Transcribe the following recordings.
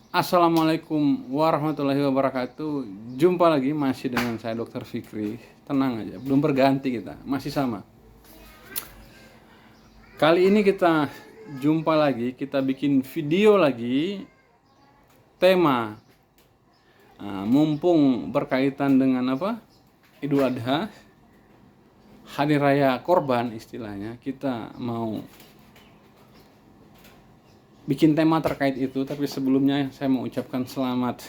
Assalamualaikum warahmatullahi wabarakatuh. Jumpa lagi masih dengan saya Dr. Fikri. Tenang aja, belum berganti kita, masih sama. Kali ini kita jumpa lagi, kita bikin video lagi tema. Mumpung berkaitan dengan apa? Idul Adha, Hari Raya Korban istilahnya, kita mau bikin tema terkait itu. Tapi sebelumnya saya mau ucapkan selamat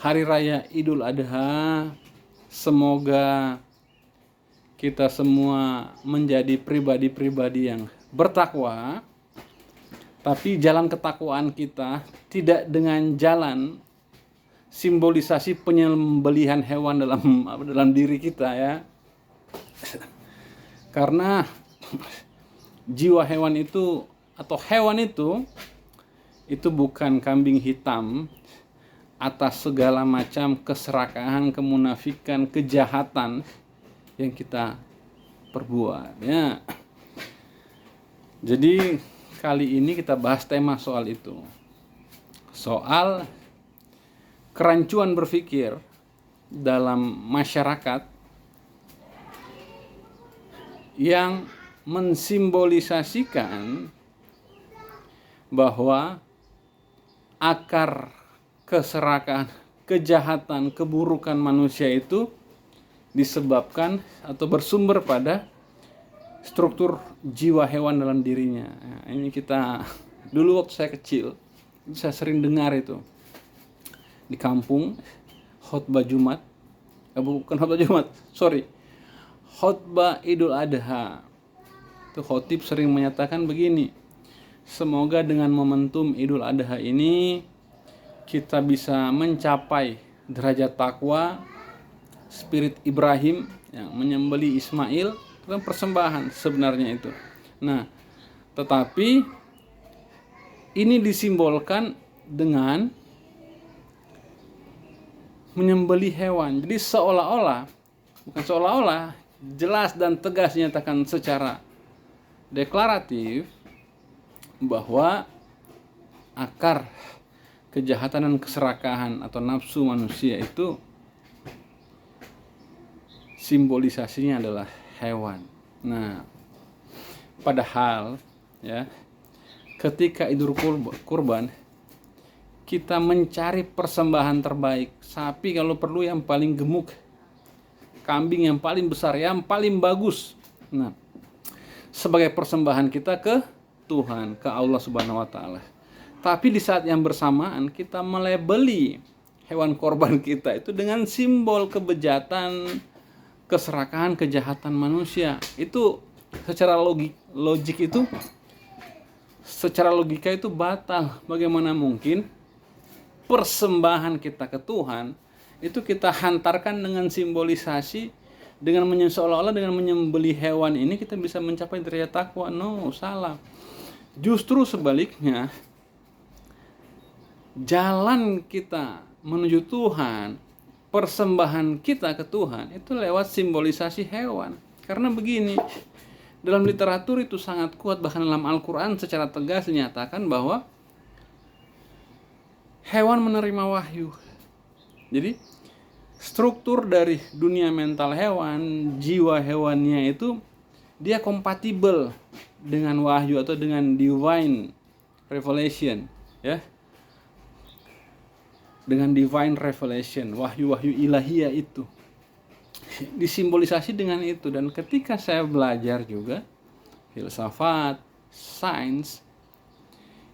Hari Raya Idul Adha. Semoga kita semua menjadi pribadi-pribadi yang bertakwa, tapi jalan ketakwaan kita tidak dengan jalan simbolisasi penyembelihan hewan dalam diri kita ya. Karena jiwa hewan itu atau hewan itu bukan kambing hitam atas segala macam keserakahan, kemunafikan, kejahatan yang kita perbuat ya. Jadi kali ini kita bahas tema soal itu. Soal kerancuan berpikir dalam masyarakat yang mensimbolisasikan bahwa akar keserakahan, kejahatan, keburukan manusia itu disebabkan atau bersumber pada struktur jiwa hewan dalam dirinya. Nah, ini kita dulu waktu saya kecil, saya sering dengar itu di kampung khotbah Jumat, bukan khotbah Jumat, khotbah Idul Adha. Itu khotib sering menyatakan begini, semoga dengan momentum Idul Adha ini kita bisa mencapai derajat takwa, spirit Ibrahim yang menyembeli Ismail. Itu kan persembahan sebenarnya itu. Nah, tetapi ini disimbolkan dengan menyembeli hewan. Jadi bukan seolah-olah, jelas dan tegas dinyatakan secara deklaratif bahwa akar kejahatan dan keserakahan atau nafsu manusia itu simbolisasinya adalah hewan. Nah, padahal ya, ketika Idul Kurban kita mencari persembahan terbaik, sapi kalau perlu yang paling gemuk, kambing yang paling besar, yang paling bagus. Nah, sebagai persembahan kita ke Tuhan, ke Allah Subhanahu wa taala. Tapi di saat yang bersamaan kita melabeli hewan korban kita itu dengan simbol kebejatan, keserakahan, kejahatan manusia. Itu secara logika itu batal. Bagaimana mungkin persembahan kita ke Tuhan itu kita hantarkan dengan simbolisasi, dengan seolah-olah dengan menyembeli hewan ini kita bisa mencapai derajat takwa? No, salah. Justru sebaliknya, jalan kita menuju Tuhan, persembahan kita ke Tuhan itu lewat simbolisasi hewan. Karena begini, dalam literatur itu sangat kuat, bahkan dalam Al-Quran secara tegas dinyatakan bahwa hewan menerima wahyu. Jadi struktur dari dunia mental hewan, jiwa hewannya itu dia kompatibel dengan wahyu atau dengan divine revelation ya. Dengan divine revelation, wahyu-wahyu ilahiyah itu disimbolisasi dengan itu. Dan ketika saya belajar juga filsafat, sains,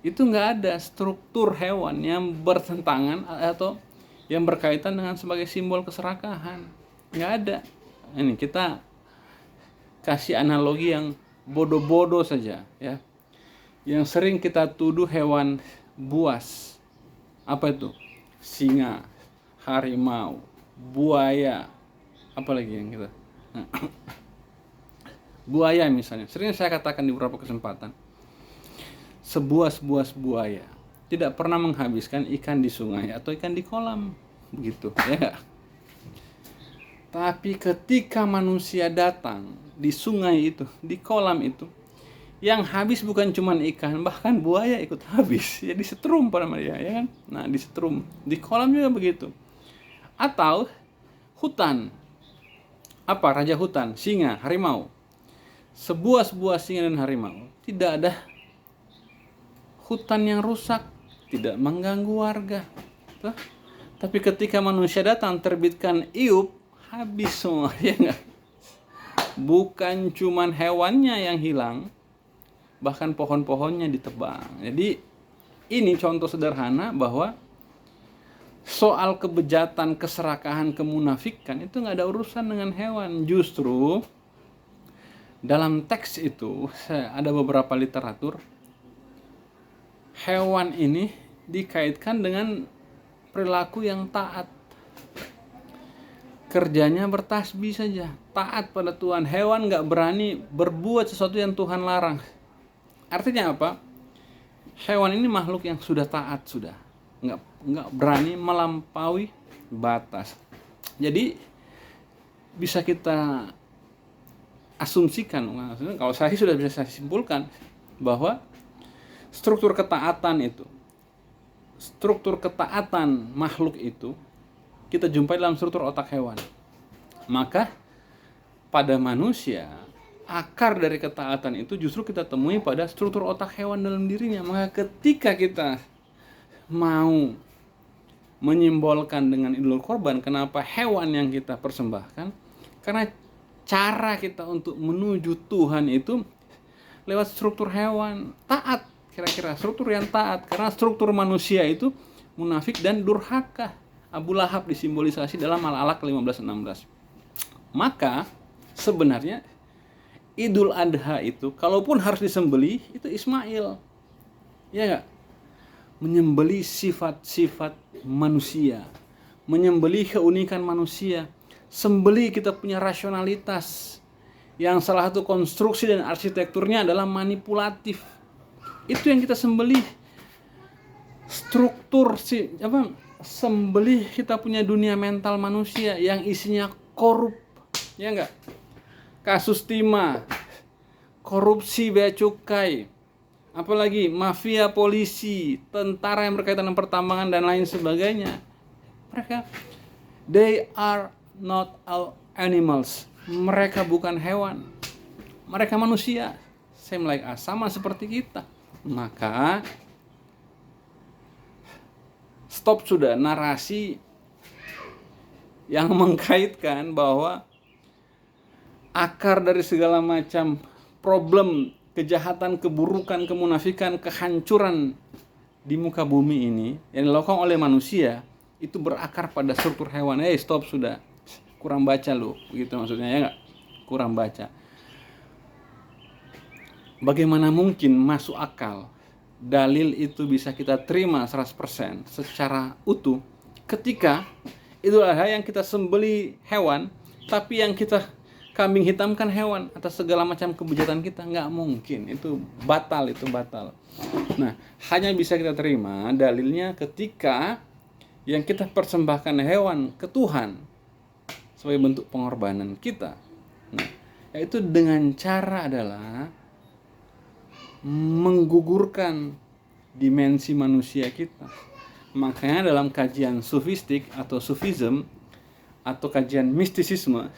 itu nggak ada struktur hewan yang bertentangan atau yang berkaitan dengan sebagai simbol keserakahan, nggak ada. Ini kita kasih analogi yang bodoh-bodoh saja ya, yang sering kita tuduh hewan buas. Apa itu? Singa, harimau, buaya, apalagi yang kita buaya misalnya, sering saya katakan di beberapa kesempatan, sebuah buaya tidak pernah menghabiskan ikan di sungai atau ikan di kolam, begitu ya. Tapi ketika manusia datang di sungai itu, di kolam itu, Yang habis bukan cuma ikan, bahkan buaya ikut habis. Ya disetrum pada dia, ya kan? Nah, disetrum. Di kolam juga begitu. Atau hutan. Apa? Raja hutan, singa, harimau. Sebuah singa dan harimau. Tidak ada hutan yang rusak, tidak mengganggu warga. Tuh. Tapi ketika manusia datang terbitkan iup, habis semua, ya enggak? Bukan cuman hewannya yang hilang, bahkan pohon-pohonnya ditebang. Jadi ini contoh sederhana bahwa soal kebejatan, keserakahan, kemunafikan itu nggak ada urusan dengan hewan. Justru dalam teks itu ada beberapa literatur, hewan ini dikaitkan dengan perilaku yang taat. Kerjanya bertasbih saja, taat pada Tuhan. Hewan nggak berani berbuat sesuatu yang Tuhan larang. Artinya apa? Hewan ini makhluk yang sudah taat, sudah nggak berani melampaui batas. Jadi bisa kita asumsikan, kalau saya sudah bisa saya simpulkan bahwa struktur ketaatan makhluk itu kita jumpai dalam struktur otak hewan. Maka pada manusia, akar dari ketaatan itu justru kita temui pada struktur otak hewan dalam dirinya. Maka ketika kita mau menyimbolkan dengan idul korban, kenapa hewan yang kita persembahkan? Karena cara kita untuk menuju Tuhan itu lewat struktur hewan, taat, kira-kira struktur yang taat. Karena struktur manusia itu munafik dan durhaka. Abu Lahab disimbolisasi dalam Al-Alaq 15:16. Maka sebenarnya Idul Adha itu, kalaupun harus disembelih, itu Ismail. Ya enggak? Menyembelih sifat-sifat manusia. Menyembelih keunikan manusia. Sembelih kita punya rasionalitas. Yang salah satu konstruksi dan arsitekturnya adalah manipulatif. Itu yang kita sembelih. Sembelih kita punya dunia mental manusia yang isinya korup. Ya enggak? Kasus timah, korupsi bea cukai, apalagi mafia polisi, tentara yang berkaitan dengan pertambangan dan lain sebagainya. They are not all animals. Mereka bukan hewan. Mereka manusia. Same like us, sama seperti kita. Maka stop sudah narasi yang mengkaitkan bahwa akar dari segala macam problem, kejahatan, keburukan, kemunafikan, kehancuran di muka bumi ini yang dilakukan oleh manusia itu berakar pada struktur hewan. Stop sudah, kurang baca lu, begitu maksudnya, ya enggak? Kurang baca. Bagaimana mungkin masuk akal dalil itu bisa kita terima 100% secara utuh ketika Idul Adha yang kita sembeli hewan, tapi yang kita kambing hitamkan hewan atas segala macam kebejatan kita? Nggak mungkin, itu batal. Nah, hanya bisa kita terima dalilnya ketika yang kita persembahkan hewan ke Tuhan sebagai bentuk pengorbanan kita. Nah, yaitu dengan cara adalah menggugurkan dimensi manusia kita. Makanya dalam kajian sufistik atau sufism atau kajian mistisisme,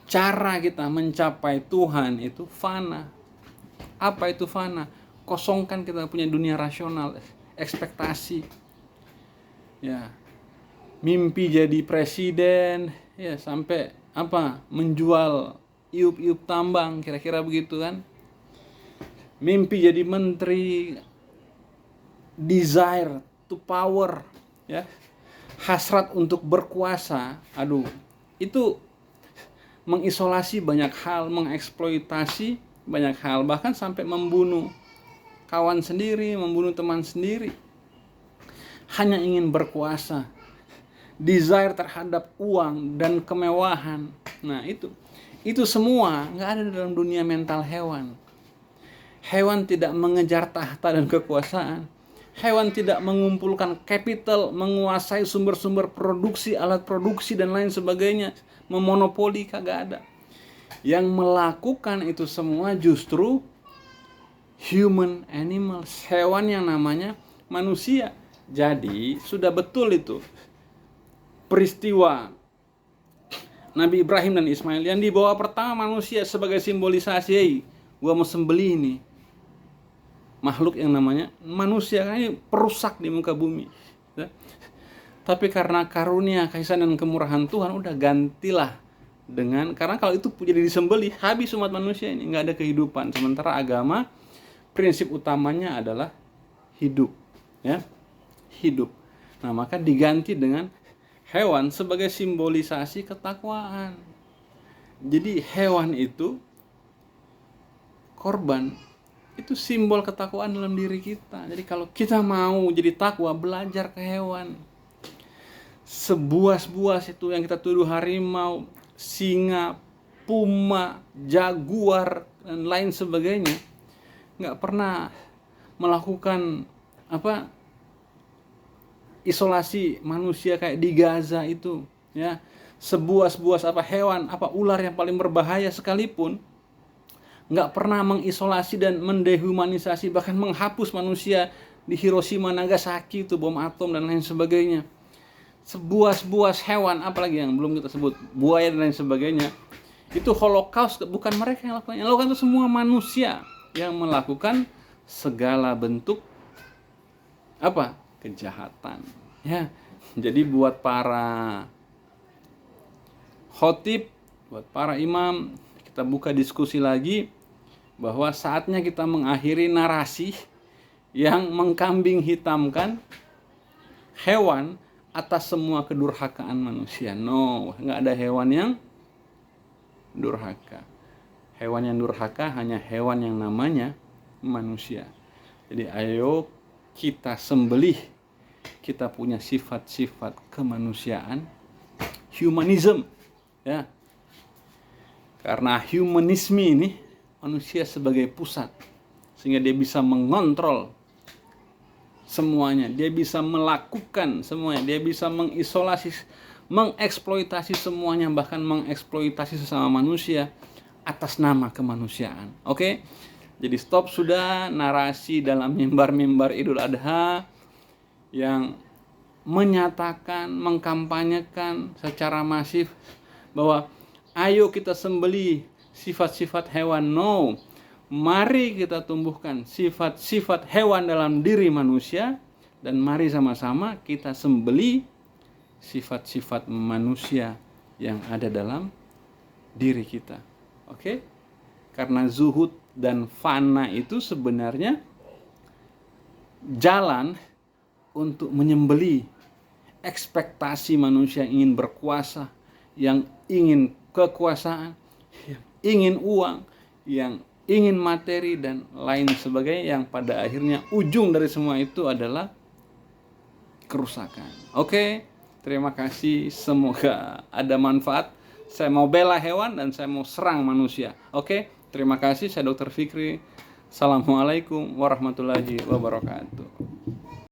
cara kita mencapai Tuhan itu fana. Apa itu fana? Kosongkan kita punya dunia rasional, ekspektasi. Ya. Mimpi jadi presiden, ya sampai menjual iup-iup tambang, kira-kira begitu kan. Mimpi jadi menteri, desire to power, ya. Hasrat untuk berkuasa. Itu mengisolasi banyak hal, mengeksploitasi banyak hal, bahkan sampai membunuh kawan sendiri, membunuh teman sendiri. Hanya ingin berkuasa, desire terhadap uang dan kemewahan. Nah, itu semua nggak ada dalam dunia mental hewan. Hewan tidak mengejar tahta dan kekuasaan. Hewan tidak mengumpulkan capital, menguasai sumber-sumber produksi, alat produksi dan lain sebagainya, memonopoli, kagak ada. Yang melakukan itu semua justru human animals, hewan yang namanya manusia. Jadi sudah betul itu peristiwa Nabi Ibrahim dan Ismail yang dibawa pertama manusia sebagai simbolisasi, hey, gua mau sembelih nih makhluk yang namanya manusia, kan ini perusak di muka bumi. Tapi karena karunia, kasih sayang dan kemurahan Tuhan, udah gantilah dengan, karena kalau itu jadi disembelih, habis umat manusia ini, nggak ada kehidupan. Sementara agama prinsip utamanya adalah hidup, ya, hidup. Nah, maka diganti dengan hewan sebagai simbolisasi ketakwaan. Jadi hewan itu, korban itu simbol ketakwaan dalam diri kita. Jadi kalau kita mau jadi takwa, belajar ke hewan. Sebuas-buas itu yang kita tuduh harimau, singa, puma, jaguar, dan lain sebagainya, nggak pernah melakukan isolasi manusia kayak di Gaza itu, ya. Sebuas-buas hewan, ular yang paling berbahaya sekalipun nggak pernah mengisolasi dan mendehumanisasi, bahkan menghapus manusia di Hiroshima, Nagasaki itu, bom atom dan lain sebagainya. Sebuas-buas hewan, apalagi yang belum kita sebut, buaya dan lain sebagainya, itu holocaust, bukan mereka yang lakukan. Yang lakukan itu semua manusia yang melakukan segala bentuk kejahatan, ya. Jadi buat para khotib, buat para imam, kita buka diskusi lagi bahwa saatnya kita mengakhiri narasi yang mengkambing hitamkan hewan atas semua kedurhakaan manusia. No, nggak ada hewan yang durhaka. Hewan yang durhaka hanya hewan yang namanya manusia. Jadi ayo kita sembelih, kita punya sifat-sifat kemanusiaan, humanism, ya. Karena humanisme ini manusia sebagai pusat, sehingga dia bisa mengontrol semuanya, dia bisa melakukan semuanya, dia bisa mengisolasi, mengeksploitasi semuanya, bahkan mengeksploitasi sesama manusia atas nama kemanusiaan. Oke? Jadi stop sudah narasi dalam mimbar-mimbar Idul Adha yang menyatakan, mengkampanyekan secara masif bahwa ayo kita sembelih sifat-sifat hewan. No, mari kita tumbuhkan sifat-sifat hewan dalam diri manusia, dan mari sama-sama kita sembelih sifat-sifat manusia yang ada dalam diri kita. Oke? Karena zuhud dan fana itu sebenarnya jalan untuk menyembelih ekspektasi manusia yang ingin berkuasa, yang ingin kekuasaan, yang ingin uang, yang ingin materi dan lain sebagainya, yang pada akhirnya ujung dari semua itu adalah kerusakan. Oke, terima kasih, semoga ada manfaat. Saya mau bela hewan dan saya mau serang manusia. Oke, terima kasih, saya Dr. Fikri. Assalamualaikum warahmatullahi wabarakatuh.